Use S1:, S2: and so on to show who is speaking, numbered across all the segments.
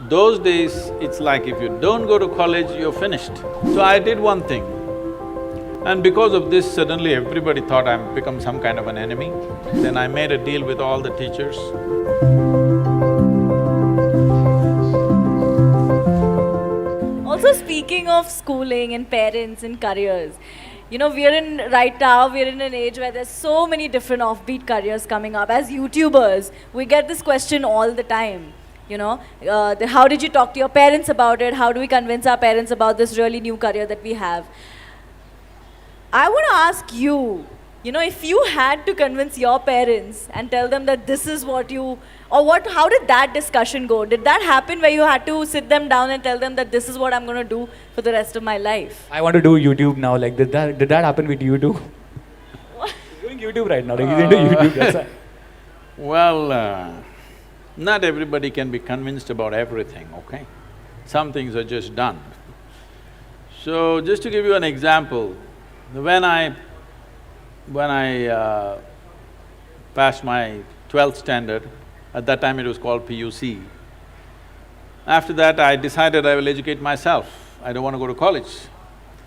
S1: Those days, it's like if you don't go to college, you're finished. So I did one thing, and because of this, suddenly everybody thought I'm become some kind of an enemy. Then I made a deal with all the teachers.
S2: Also, speaking of schooling and parents and careers, right now, we're in an age where there's so many different offbeat careers coming up. As YouTubers, we get this question all the time. How did you talk to your parents about it? How do we convince our parents about this really new career that we have? I want to ask you, if you had to convince your parents and tell them that this is what you, or what, how did that discussion go? Did that happen where you had to sit them down and tell them that this is what I'm going to do for the rest of my life?
S3: I want to do YouTube now. Like, did that happen with you too?
S2: What?
S3: He's doing YouTube right now. Like, he's into YouTube. That's why.
S1: Well, not everybody can be convinced about everything, okay? Some things are just done. So, just to give you an example, when I passed my 12th standard, at that time it was called PUC, after that I decided I will educate myself, I don't want to go to college.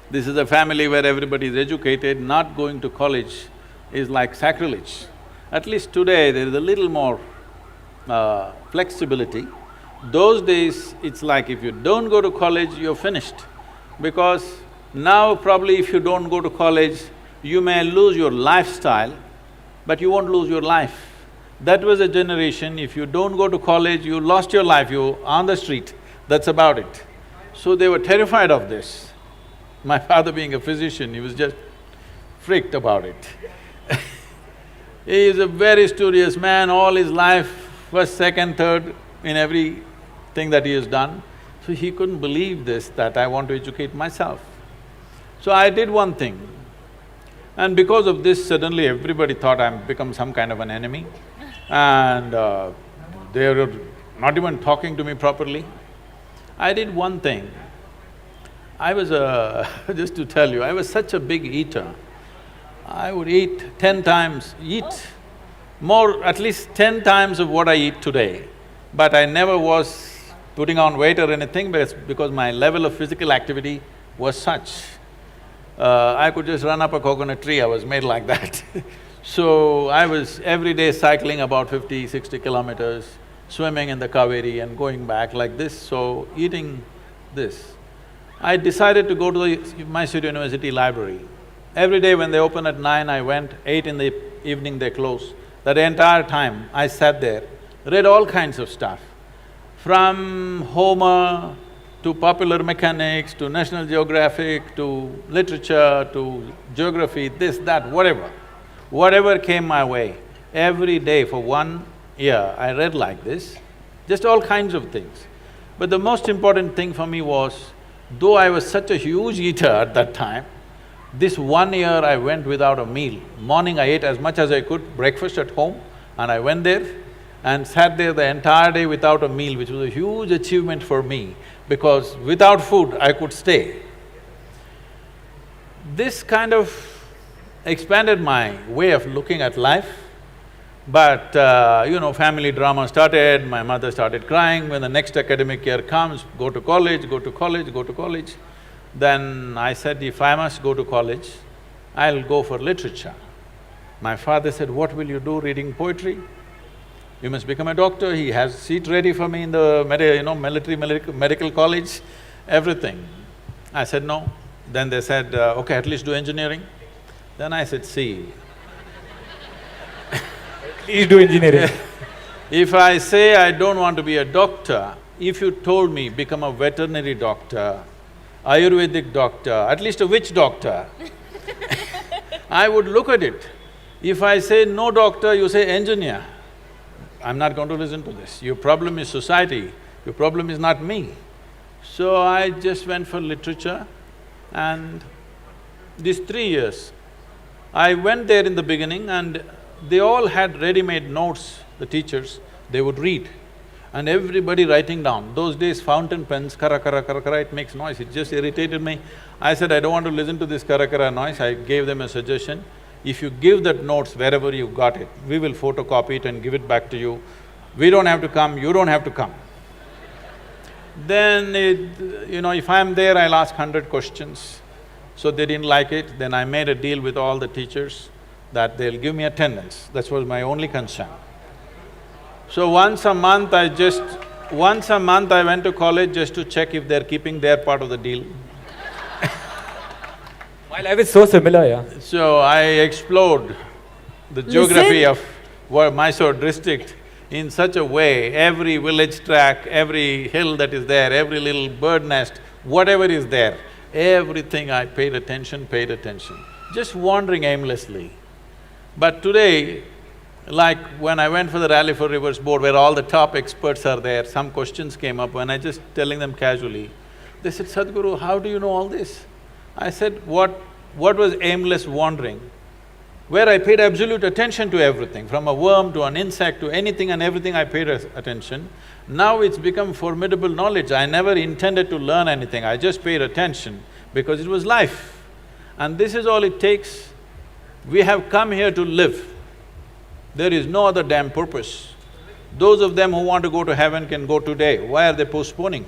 S1: This is a family where everybody is educated, not going to college is like sacrilege. At least today there is a little more flexibility. Those days, it's like if you don't go to college, you're finished. Because now probably if you don't go to college, you may lose your lifestyle, but you won't lose your life. That was a generation, if you don't go to college, you lost your life, you're on the street, that's about it. So they were terrified of this. My father being a physician, he was just freaked about it. He is a very studious man, all his life, first, second, third in everything that he has done. So he couldn't believe this, that I want to educate myself. So I did one thing, and because of this, suddenly everybody thought I'm become some kind of an enemy, and they were not even talking to me properly. I did one thing. I was just to tell you, I was such a big eater. I would eat 10 times, more, at least 10 times of what I eat today. But I never was putting on weight or anything because my level of physical activity was such. I could just run up a coconut tree, I was made like that. So I was every day cycling about 50, 60 kilometers, swimming in the Kaveri and going back like this, so eating this. I decided to go to the Mysore University library. Every day when they open at 9, I went, 8 in the evening they close. That entire time I sat there, read all kinds of stuff, from Homer to popular mechanics to National Geographic to literature to geography, this, that, whatever. Whatever came my way, every day for 1 year I read like this, just all kinds of things. But the most important thing for me was, though I was such a huge eater at that time, this 1 year I went without a meal. Morning I ate as much as I could, breakfast at home, and I went there and sat there the entire day without a meal, which was a huge achievement for me, because without food I could stay. This kind of expanded my way of looking at life, but family drama started, my mother started crying when the next academic year comes, go to college, go to college, go to college. Then I said, if I must go to college, I'll go for literature. My father said, what will you do reading poetry? You must become a doctor. He has a seat ready for me in the medical college, everything. I said, no. Then they said, okay, at least do engineering. Then I said, see,
S3: Please do engineering.
S1: if I say I don't want to be a doctor, if you told me become a veterinary doctor, Ayurvedic doctor, at least a witch doctor, I would look at it. If I say no doctor, you say engineer, I'm not going to listen to this. Your problem is society, your problem is not me. So I just went for literature, and these 3 years, I went there in the beginning and they all had ready-made notes, the teachers, they would read. And everybody writing down. Those days fountain pens, kara kara kara kara, it makes noise, it just irritated me. I said, I don't want to listen to this kara kara noise. I gave them a suggestion, if you give that notes wherever you got it, we will photocopy it and give it back to you. We don't have to come, you don't have to come. Then if I'm there, I'll ask 100 questions. So they didn't like it, then I made a deal with all the teachers that they'll give me attendance. That was my only concern. So once a month I went to college just to check if they're keeping their part of the deal.
S3: My life is so similar, yeah.
S1: So I explored the geography of Mysore district in such a way, every village track, every hill that is there, every little bird nest, whatever is there, everything I paid attention, just wandering aimlessly. But today, like when I went for the Rally for Rivers board where all the top experts are there, some questions came up when I just telling them casually, they said, "Sadhguru, how do you know all this?" I said, what was aimless wandering? Where I paid absolute attention to everything, from a worm to an insect to anything and everything I paid attention. Now it's become formidable knowledge. I never intended to learn anything, I just paid attention because it was life. And this is all it takes. We have come here to live. There is no other damn purpose. Those of them who want to go to heaven can go today. Why are they postponing?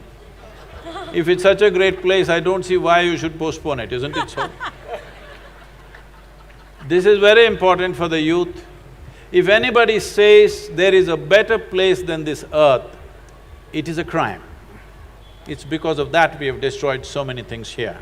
S1: If it's such a great place, I don't see why you should postpone it, isn't it so? This is very important for the youth. If anybody says there is a better place than this earth, it is a crime. It's because of that we have destroyed so many things here.